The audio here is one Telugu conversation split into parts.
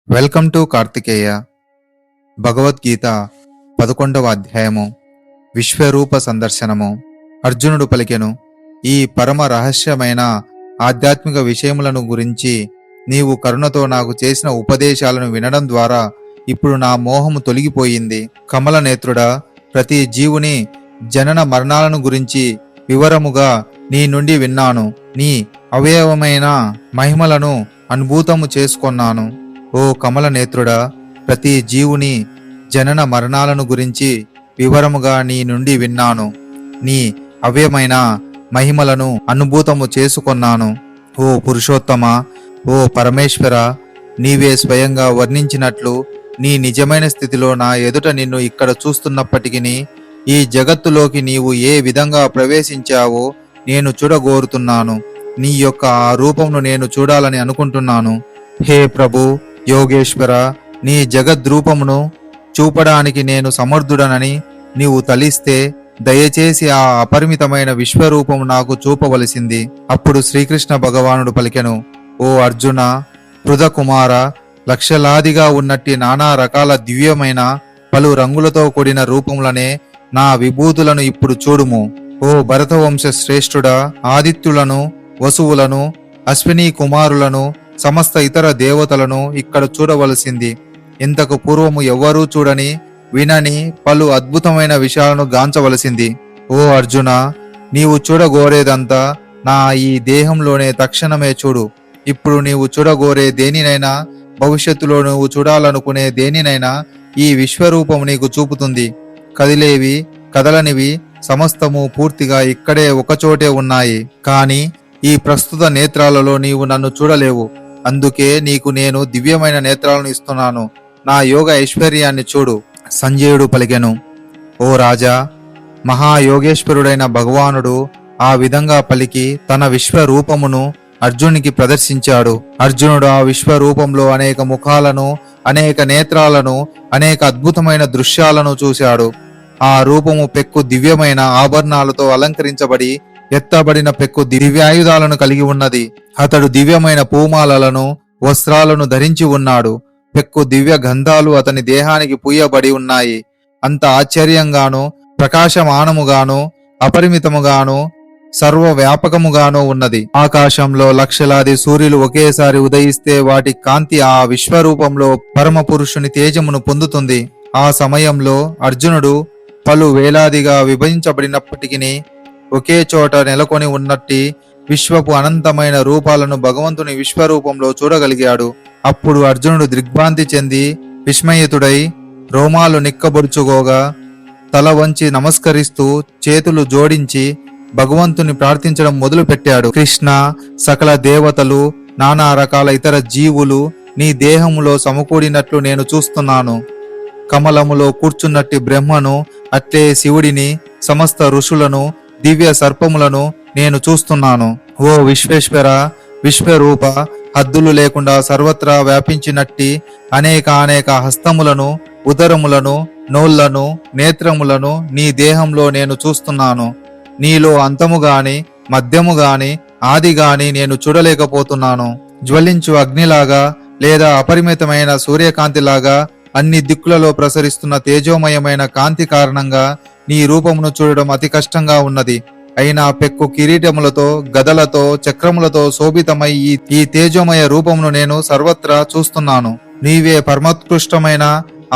Welcome to Karthikeya. భగవద్గీత 11వ అధ్యాయము. విశ్వరూప సందర్శనము. అర్జునుడు పలికెను, ఈ పరమ రహస్యమైన ఆధ్యాత్మిక విషయములను గురించి నీవు కరుణతో నాకు చేసిన ఉపదేశాలను వినడం ద్వారా ఇప్పుడు నా మోహము తొలగిపోయింది. కమల నేత్రుడా, ప్రతి జీవుని జనన మరణాలను గురించి వివరముగా నీ నుండి విన్నాను. నీ అవయవమైన మహిమలను అనుభూతము చేసుకొన్నాను. ఓ కమల నేత్రుడా, ప్రతి జీవుని జనన మరణాలను గురించి వివరముగా నీ నుండి విన్నాను. నీ అవ్యయమైన మహిమలను అనుభూతము చేసుకొన్నాను. ఓ పురుషోత్తమ, ఓ పరమేశ్వర, నీవే స్వయంగా వర్ణించినట్లు నీ నిజమైన స్థితిలో నా ఎదుట నిన్ను ఇక్కడ చూస్తున్నప్పటికీ ఈ జగత్తులోకి నీవు ఏ విధంగా ప్రవేశించావో నేను చూడగోరుతున్నాను. నీ యొక్క ఆ రూపమును నేను చూడాలని అనుకుంటున్నాను. హే ప్రభు యోగేశ్వర, నీ జగద్రూపమును చూపడానికి నేను సమర్థుడనని నీవు తలిస్తే దయచేసి ఆ అపరిమితమైన విశ్వరూపము నాకు చూపవలసింది. అప్పుడు శ్రీకృష్ణ భగవానుడు పలికెను, ఓ అర్జున, పృథకుమార, లక్షలాదిగా ఉన్నట్టి నానా రకాల దివ్యమైన పలు రంగులతో కూడిన రూపములనే నా విభూతులను ఇప్పుడు చూడుము. ఓ భరతవంశ శ్రేష్ఠుడా, ఆదిత్యులను, వసువులను, అశ్విని కుమారులను, సమస్త ఇతర దేవతలను ఇక్కడ చూడవలసింది. ఇంతకు పూర్వము ఎవ్వరూ చూడని వినని పలు అద్భుతమైన విషయాలను గాంచవలసింది. ఓ అర్జున, నీవు చూడగోరేదంతా నా ఈ దేహంలోనే తక్షణమే చూడు. ఇప్పుడు నీవు చూడగోరే దేనినైనా, భవిష్యత్తులో నువ్వు చూడాలనుకునే దేనినైనా ఈ విశ్వరూపము నీకు చూపుతుంది. కదిలేవి, కదలనివి సమస్తము పూర్తిగా ఇక్కడే ఒకచోటే ఉన్నాయి. కానీ ఈ ప్రస్తుత నేత్రాలలో నీవు నన్ను చూడలేవు. అందుకే నీకు నేను దివ్యమైన నేత్రాలను ఇస్తున్నాను. నా యోగ ఐశ్వర్యాన్ని చూడు. సంజయుడు పలికెను, ఓ రాజా, మహాయోగేశ్వరుడైన భగవానుడు ఆ విధంగా పలికి తన విశ్వరూపమును అర్జునికి ప్రదర్శించాడు. అర్జునుడు ఆ విశ్వరూపంలో అనేక ముఖాలను, అనేక నేత్రాలను, అనేక అద్భుతమైన దృశ్యాలను చూశాడు. ఆ రూపము పెక్కు దివ్యమైన ఆభరణాలతో అలంకరించబడి ఎత్తబడిన పెక్కు దివ్యాయుధాలను కలిగి ఉన్నది. అతడు దివ్యమైన పూమాలలను, వస్త్రాలను ధరించి ఉన్నాడు. పెక్కు దివ్య గంధాలు అతని దేహానికి పూయబడి ఉన్నాయి. అంత ఆశ్చర్యంగాను, ప్రకాశమానముగాను, అపరిమితముగాను, సర్వవ్యాపకముగాను ఉన్నది. ఆకాశంలో లక్షలాది సూర్యులు ఒకేసారి ఉదయిస్తే వాటి కాంతి ఆ విశ్వరూపంలో పరమ పురుషుని తేజమును పొందుతుంది. ఆ సమయంలో అర్జునుడు పలు వేలాదిగా విభజించబడినప్పటికీ ఒకే చోట నెలకొని ఉన్నట్టి విశ్వపు అనంతమైన రూపాలను భగవంతుని విశ్వరూపంలో చూడగలిగాడు. అప్పుడు అర్జునుడు దిగ్భ్రాంతి చెంది విస్మయితుడై రోమాలు నిక్కబొడుచుకోగా తల వంచి నమస్కరిస్తూ చేతులు జోడించి భగవంతుని ప్రార్థించడం మొదలుపెట్టాడు. కృష్ణ, సకల దేవతలు, నానా రకాల ఇతర జీవులు నీ దేహములో సమకూడినట్లు నేను చూస్తున్నాను. కమలములో కూర్చున్నట్టి బ్రహ్మను, అట్లే శివుడిని, సమస్త ఋషులను, దివ్య సర్పములను నేను చూస్తున్నాను. ఓ విశ్వేశ్వర, విశ్వరూప, హద్దులు లేకుండా సర్వత్రా వ్యాపించినట్టి అనేక హస్తములను, ఉదరములను, నోళ్లను, నేత్రములను నీ దేహంలో నేను చూస్తున్నాను. నీలో అంతము గాని, మధ్యము గాని, ఆది గాని నేను చూడలేకపోతున్నాను. జ్వలించు అగ్నిలాగా లేదా అపరిమితమైన సూర్యకాంతిలాగా అన్ని దిక్కులలో ప్రసరిస్తున్న తేజోమయమైన కాంతి కారణంగా నీ రూపమును చూడడం అతి కష్టంగా ఉన్నది. అయినా పెక్కు కిరీటములతో, గదలతో, చక్రములతో శోభితమై ఈ తేజోమయ రూపమును నేను సర్వత్రా చూస్తున్నాను. నీవే పరమోత్కృష్టమైన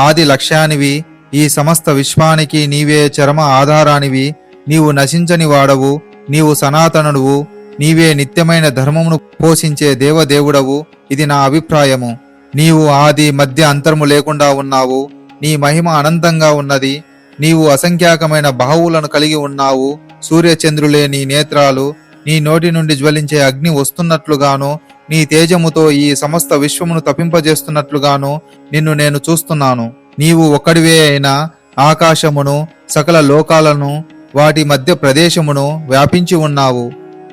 ఆది లక్ష్యానివి. ఈ సమస్త విశ్వానికి నీవే చరమ ఆధారానివి. నీవు నశించని వాడవు, నీవు సనాతనుడువు, నీవే నిత్యమైన ధర్మమును పోషించే దేవదేవుడవు. ఇది నా అభిప్రాయము. నీవు ఆది మధ్య అంతరము లేకుండా ఉన్నావు. నీ మహిమ అనంతంగా ఉన్నది. నీవు అసంఖ్యాకమైన బాహువులను కలిగి ఉన్నావు. సూర్యచంద్రులే నీ నేత్రాలు. నీ నోటి నుండి జ్వలించే అగ్ని వస్తున్నట్లుగాను, నీ తేజముతో ఈ సమస్త విశ్వమును తపింపజేస్తున్నట్లుగాను నిన్ను నేను చూస్తున్నాను. నీవు ఒక్కడివే అయిన ఆకాశమును, సకల లోకాలను, వాటి మధ్య ప్రదేశమును వ్యాపించి ఉన్నావు.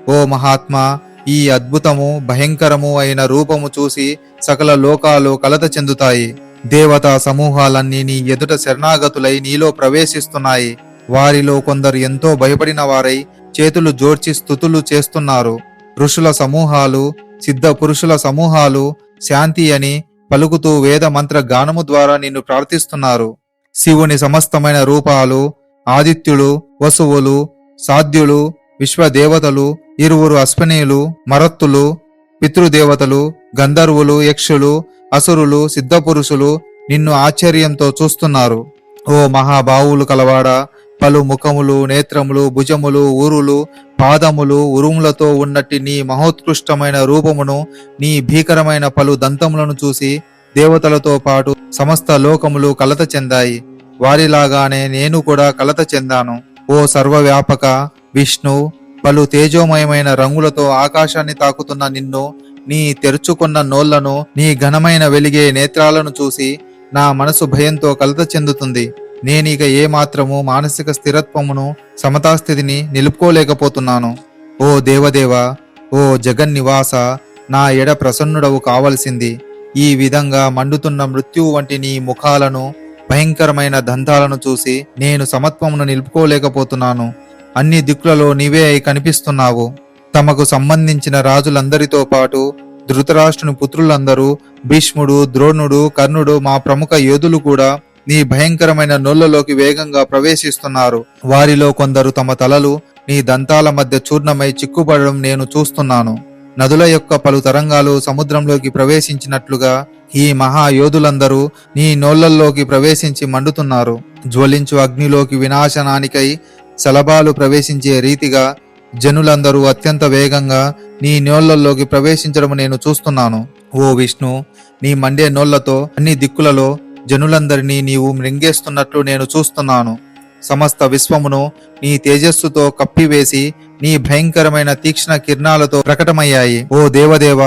ఓ మహాత్మా, ఈ అద్భుతము, భయంకరము అయిన రూపము చూసి సకల లోకాలు కలత చెందుతాయి. దేవతా సమూహాలన్నీ నీ ఎదుట శరణాగతులై నీలో ప్రవేశిస్తున్నాయి. వారిలో కొందరు ఎంతో భయపడిన వారై చేతులు జోడ్చి స్తుతులు చేస్తున్నారు. ఋషుల సమూహాలు, సిద్ధ పురుషుల సమూహాలు శాంతి అని, పలుకుతూ వేద మంత్ర గానము ద్వారా నిన్ను ప్రార్థిస్తున్నారు. శివుని సమస్తమైన రూపాలు, ఆదిత్యులు, వసువులు, సాధ్యులు, విశ్వదేవతలు, ఇరువురు అశ్వనీయులు, మరత్తులు, పితృదేవతలు, గంధర్వులు, యక్షులు, అసురులు, సిద్ధపురుషులు నిన్ను ఆశ్చర్యంతో చూస్తున్నారు. ఓ మహాబావులు కలవాడా, పలు ముఖములు, నేత్రములు, భుజములు, ఊరులు, పాదములు, ఉరుములతో ఉన్నట్టి నీ మహోత్కృష్టమైన రూపమును, నీ భీకరమైన పలు దంతములను చూసి దేవతలతో పాటు సమస్త లోకములు కలత చెందాయి. వారిలాగానే నేను కూడా కలత చెందాను. ఓ సర్వవ్యాపక విష్ణు, పలు తేజోమయమైన రంగులతో ఆకాశాన్ని తాకుతున్న నిన్ను, నీ తెరుచుకున్న నోళ్లను, నీ ఘనమైన వెలిగే నేత్రాలను చూసి నా మనసు భయంతో కలత చెందుతుంది. నేనిక ఏమాత్రము మానసిక స్థిరత్వమును, సమతాస్థితిని నిలుపుకోలేకపోతున్నాను. ఓ దేవదేవ, ఓ జగన్నివాస, నా ఎడ ప్రసన్నుడవు కావలసింది. ఈ విధంగా మండుతున్న మృత్యువు వంటి నీ ముఖాలను, భయంకరమైన దంతాలను చూసి నేను సమత్వమును నిలుపుకోలేకపోతున్నాను. అన్ని దిక్కులలో నీవే అయి కనిపిస్తున్నావు. తమకు సంబంధించిన రాజులందరితో పాటు ధృతరాష్ట్రుని పుత్రులందరూ, భీష్ముడు, ద్రోణుడు, కర్ణుడు, మా ప్రముఖ యోధులు కూడా నీ భయంకరమైన నోళ్లలోకి వేగంగా ప్రవేశిస్తున్నారు. వారిలో కొందరు తమ తలలు నీ దంతాల మధ్య చూర్ణమై చిక్కుపడడం నేను చూస్తున్నాను. నదుల యొక్క పలు తరంగాలు సముద్రంలోకి ప్రవేశించినట్లుగా ఈ మహాయోధులందరూ నీ నోళ్లల్లోకి ప్రవేశించి మండుతున్నారు. జ్వలించు అగ్నిలోకి వినాశనానికై శలభాలు ప్రవేశించే రీతిగా జనులందరూ అత్యంత వేగంగా నీ నోళ్లలోకి ప్రవేశించడం నేను చూస్తున్నాను. ఓ విష్ణు, నీ మండే నోళ్లతో అన్ని దిక్కులలో జనులందరినీ నీవు మృంగేస్తున్నట్లు నేను చూస్తున్నాను. సమస్త విశ్వమును నీ తేజస్సుతో కప్పివేసి నీ భయంకరమైన తీక్ష్ణ కిరణాలతో ప్రకటమయ్యాయి. ఓ దేవదేవ,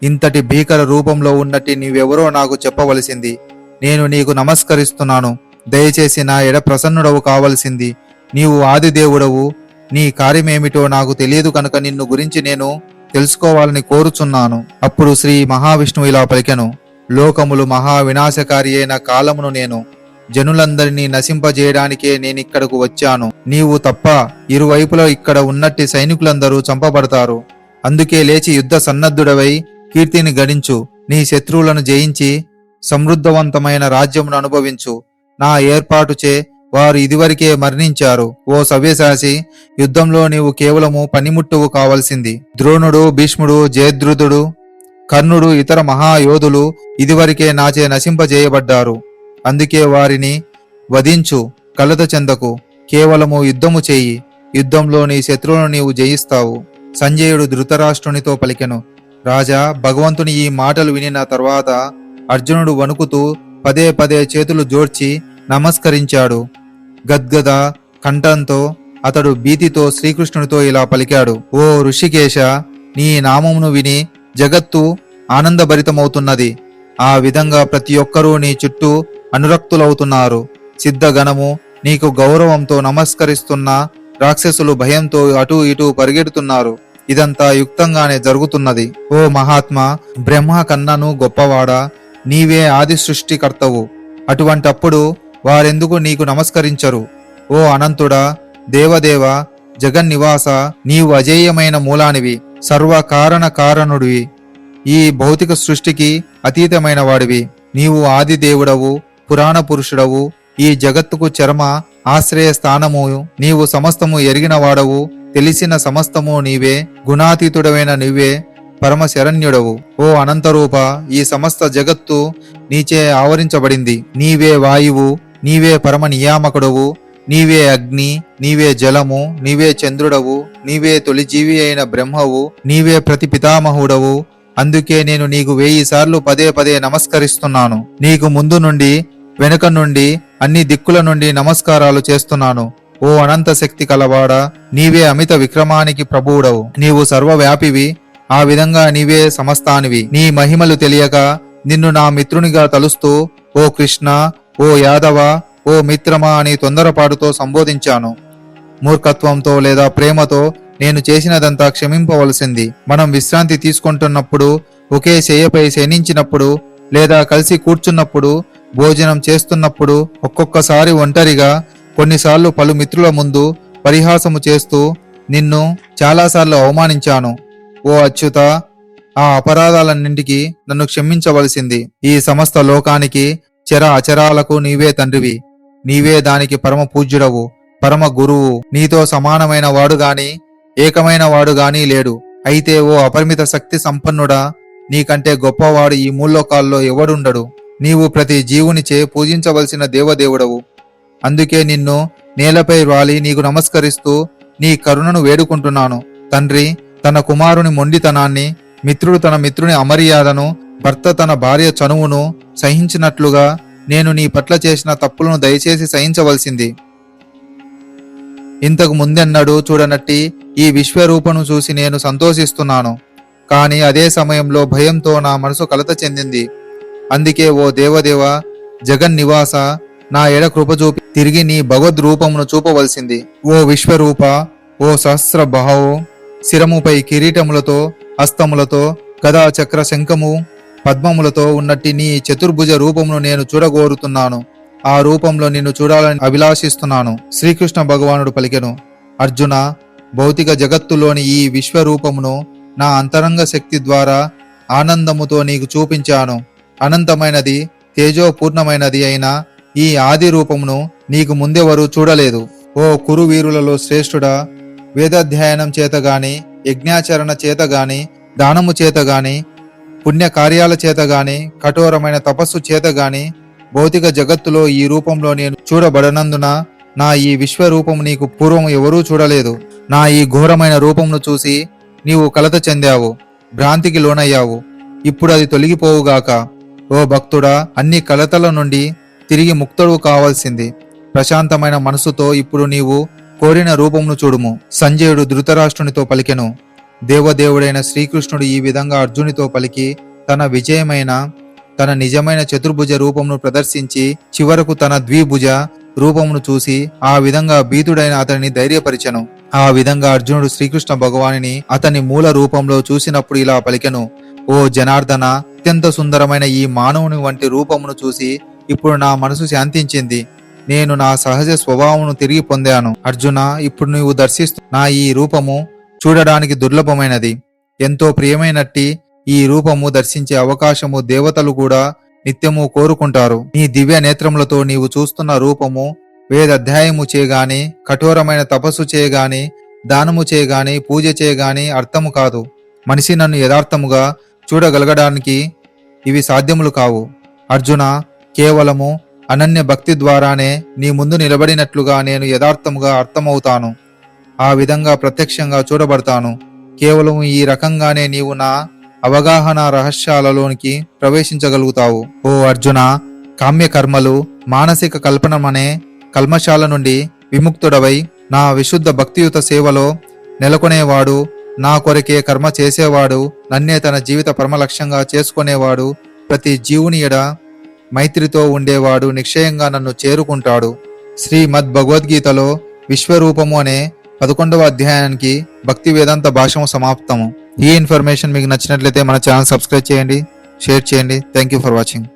ఇంతటి భీకర రూపంలో ఉన్నట్టు నీవెవరో నాకు చెప్పవలసింది. నేను నీకు నమస్కరిస్తున్నాను. దయచేసి నా ఎడ ప్రసన్నుడవు కావలసింది. నీవు ఆదిదేవుడవు. నీ కార్యమేమిటో నాకు తెలియదు కనుక నిన్ను గురించి నేను తెలుసుకోవాలని కోరుచున్నాను. అప్పుడు శ్రీ మహావిష్ణువు ఇలా పలికెను. లోకములు మహా వినాశకారి అయిన కాలమును నేను జనులందరినీ నశింపజేయడానికే నేనిక్కడకు వచ్చాను. నీవు తప్ప ఇరువైపులా ఇక్కడ ఉన్నట్టి సైనికులందరూ చంపబడతారు. అందుకే లేచి యుద్ధ సన్నద్ధుడవై కీర్తిని గడించు. నీ శత్రువులను జయించి సమృద్ధవంతమైన రాజ్యమును అనుభవించు. నా ఏర్పాటుచే వారు ఇదివరకే మరణించారు. ఓ సవ్యసాచి, యుద్ధంలో నీవు కేవలము పనిముట్టువు కావలసింది. ద్రోణుడు, భీష్ముడు, జయద్రుదుడు, కర్ణుడు, ఇతర మహాయోధులు ఇదివరకే నాచే నశింపజేయబడ్డారు. అందుకే వారిని వధించు. కలత చెందకు. కేవలము యుద్ధము చెయ్యి. యుద్ధంలో నీ శత్రువులను నీవు జయిస్తావు. సంజయుడు ధృతరాష్ట్రునితో పలికెను. రాజా, భగవంతుని ఈ మాటలు వినిన తర్వాత అర్జునుడు వణుకుతూ పదే పదే చేతులు జోడ్చి నమస్కరించాడు. గద్గద కంఠంతో అతడు భీతితో శ్రీకృష్ణునితో ఇలా పలికాడు. ఓ ఋషికేశ, నీ నామమును విని జగత్తు ఆనందభరితమవుతున్నది. ఆ విధంగా ప్రతి ఒక్కరూ నీ చుట్టూ అనురక్తులవుతున్నారు. సిద్ధగణము నీకు గౌరవంతో నమస్కరిస్తున్న రాక్షసులు భయంతో అటూ ఇటూ పరిగెడుతున్నారు. ఇదంతా యుక్తంగానే జరుగుతున్నది. ఓ మహాత్మా, బ్రహ్మ కన్నను గొప్పవాడా, నీవే ఆది సృష్టికర్తవు. అటువంటప్పుడు వారెందుకు నీకు నమస్కరించరు? ఓ అనంతుడా, దేవదేవ, జగన్నివాస, నీవు అజేయమైన మూలానివి, సర్వకారణ కారణుడివి, ఈ భౌతిక సృష్టికి అతీతమైన వాడివి. నీవు ఆదిదేవుడవు, పురాణ పురుషుడవు, ఈ జగత్తుకు చర్మ ఆశ్రయ స్థానము. నీవు సమస్తము ఎరిగిన వాడవు, తెలిసిన సమస్తము నీవే, గుణాతీతుడమైన నీవే, పరమ శరణ్యుడవు. ఓ అనంతరూప, ఈ సమస్త జగత్తు నీచే ఆవరించబడింది. నీవే వాయువు, నీవే పరమ నియామకుడవు, నీవే అగ్ని, నీవే జలము, నీవే చంద్రుడవు, నీవే తొలి జీవి అయిన బ్రహ్మవు, నీవే ప్రతి పితామహుడవు. అందుకే నేను నీకు 1000 సార్లు పదే పదే నమస్కరిస్తున్నాను. నీకు ముందు నుండి, వెనుక నుండి, అన్ని దిక్కుల నుండి నమస్కారాలు చేస్తున్నాను. ఓ అనంత శక్తి కలవాడా, నీవే అమిత విక్రమానికి ప్రభువుడవు. నీవు సర్వవ్యాపివి. ఆ విధంగా నీవే సమస్తానివి. నీ మహిమలు తెలియక నిన్ను నా మిత్రునిగా తలుస్తూ ఓ కృష్ణ, ఓ యాదవ, ఓ మిత్రమా అని తొందరపాటుతో సంబోధించాను. మూర్ఖత్వంతో లేదా ప్రేమతో నేను చేసినదంతా క్షమింపవలసింది. మనం విశ్రాంతి తీసుకుంటున్నప్పుడు, ఒకే శయ్యపై శయనించినప్పుడు, లేదా కలిసి కూర్చున్నప్పుడు, భోజనం చేస్తున్నప్పుడు, ఒక్కొక్కసారి ఒంటరిగా, కొన్నిసార్లు పలు మిత్రుల ముందు పరిహాసము చేస్తూ నిన్ను చాలాసార్లు అవమానించాను. ఓ అచ్యుత, ఆ అపరాధాలన్నింటికి నన్ను క్షమించవలసింది. ఈ సమస్త లోకానికి చర అచరాలకు నీవే తండ్రివి. నీవే దానికి పరమ పూజ్యుడవు, పరమ గురువు. నీతో సమానమైన వాడు గాని ఏకమైన వాడు గాని లేడు. అయితే ఓ అపరిమిత శక్తి సంపన్నుడా, నీకంటే గొప్పవాడు ఈ మూల్లోకాల్లో ఎవడుండడు. నీవు ప్రతి జీవునిచే పూజించవలసిన దేవదేవుడవు. అందుకే నిన్ను నేలపై వాలి నీకు నమస్కరిస్తూ నీ కరుణను వేడుకుంటున్నాను. తండ్రి తన కుమారుని మొండితనాన్ని, మిత్రుడు తన మిత్రుని అమర్యాదను, భర్త తన భార్య చనువును సహించినట్లుగా నేను నీ పట్ల చేసిన తప్పులను దయచేసి సహించవలసింది. ఇంతకు ముందెన్నడూ చూడనట్టి ఈ విశ్వరూపను చూసి నేను సంతోషిస్తున్నాను. కాని అదే సమయంలో భయంతో నా మనసు కలత చెందింది. అందుకే ఓ దేవదేవ, జగన్నివాస, నా ఎడ కృప చూపి తిరిగి నీ భగవద్ రూపమును చూపవలసింది. ఓ విశ్వరూప, ఓ సహస్ర బాహు, శిరముపై కిరీటములతో, హస్తములతో, గదా చక్ర శంఖము పద్మములతో ఉన్నట్టి నీ చతుర్భుజ రూపమును నేను చూడగోరుతున్నాను. ఆ రూపంలో నిన్ను చూడాలని అభిలాషిస్తున్నాను. శ్రీకృష్ణ భగవానుడు పలికెను, అర్జున, భౌతిక జగత్తులోని ఈ విశ్వరూపమును నా అంతరంగ శక్తి ద్వారా ఆనందముతో నీకు చూపించాను. అనంతమైనది, తేజోపూర్ణమైనది అయిన ఈ ఆది రూపమును నీకు ముందెవరూ చూడలేదు. ఓ కురువీరులలో శ్రేష్ఠుడా, వేదాధ్యయనం చేతగాని, యజ్ఞాచరణ చేతగాని, దానము చేతగాని, పుణ్యకార్యాల చేతగాని, కఠోరమైన తపస్సు చేతగాని భౌతిక జగత్తులో ఈ రూపంలో నేను చూడబడనందున నా ఈ విశ్వరూపము నీకు పూర్వం ఎవరూ చూడలేదు. నా ఈ ఘోరమైన రూపమును చూసి నీవు కలత చెందావు, భ్రాంతికి లోనయ్యావు. ఇప్పుడు అది తొలగిపోవుగాక. ఓ భక్తుడా, అన్ని కలతల నుండి తిరిగి ముక్తుడు కావాల్సింది. ప్రశాంతమైన మనసుతో ఇప్పుడు నీవు కోరిన రూపమును చూడుము. సంజయుడు ధృతరాష్ట్రునితో పలికెను. దేవదేవుడైన శ్రీకృష్ణుడు ఈ విధంగా అర్జునితో పలికి తన నిజమైన చతుర్భుజ రూపమును ప్రదర్శించి చివరకు తన ద్విభుజ రూపమును చూసి ఆ విధంగా భీతుడైన అతనిని ధైర్యపరిచెను. ఆ విధంగా అర్జునుడు శ్రీకృష్ణ భగవానుని అతని మూల రూపంలో చూసినప్పుడు ఇలా పలికెను. ఓ జనార్దన, అత్యంత సుందరమైన ఈ మానవుని వంటి రూపమును చూసి ఇప్పుడు నా మనసు శాంతించింది. నేను నా సహజ స్వభావమును తిరిగి పొందాను. అర్జున, ఇప్పుడు నీవు దర్శిస్తున్న ఈ రూపము చూడడానికి దుర్లభమైనది. ఎంతో ప్రియమైనట్టి ఈ రూపము దర్శించే అవకాశము దేవతలు కూడా నిత్యము కోరుకుంటారు. నీ దివ్య నేత్రములతో నీవు చూస్తున్న రూపము వేదాధ్యాయము చేయగాని, కఠోరమైన తపస్సు చేయగాని, దానము చేయగాని, పూజ చేయగాని అర్థము కాదు. మనిషి నన్ను యథార్థముగా చూడగలగడానికి ఇవి సాధ్యములు కావు. అర్జున, కేవలము అనన్య భక్తి ద్వారానే నీ ముందు నిలబడినట్లుగా నేను యథార్థముగా అర్థమవుతాను. ఆ విధంగా ప్రత్యక్షంగా చూడబడతాను. కేవలం ఈ రకంగానే నీవు నా అవగాహన రహస్యాలలోనికి ప్రవేశించగలుగుతావు. ఓ అర్జున, కామ్య కర్మలు, మానసిక కల్పనమనే కల్మశాల నుండి విముక్తుడవై నా విశుద్ధ భక్తియుత సేవలో నెలకొనేవాడు, నా కొరకే కర్మ చేసేవాడు, నన్నే తన జీవిత పరమ లక్ష్యంగా చేసుకునేవాడు, ప్రతి జీవుని ఎడ మైత్రితో ఉండేవాడు నిశ్చయంగా నన్ను చేరుకుంటాడు. శ్రీమద్ భగవద్గీతలో విశ్వరూపము అనే 11వ అధ్యాయానికి భక్తి వేదాంత భాష్యము సమాప్తము. ఈ ఇన్ఫర్మేషన్ మీకు నచ్చినట్లయితే మన ఛానల్ సబ్స్క్రైబ్ చేయండి, షేర్ చేయండి. Thank you for watching.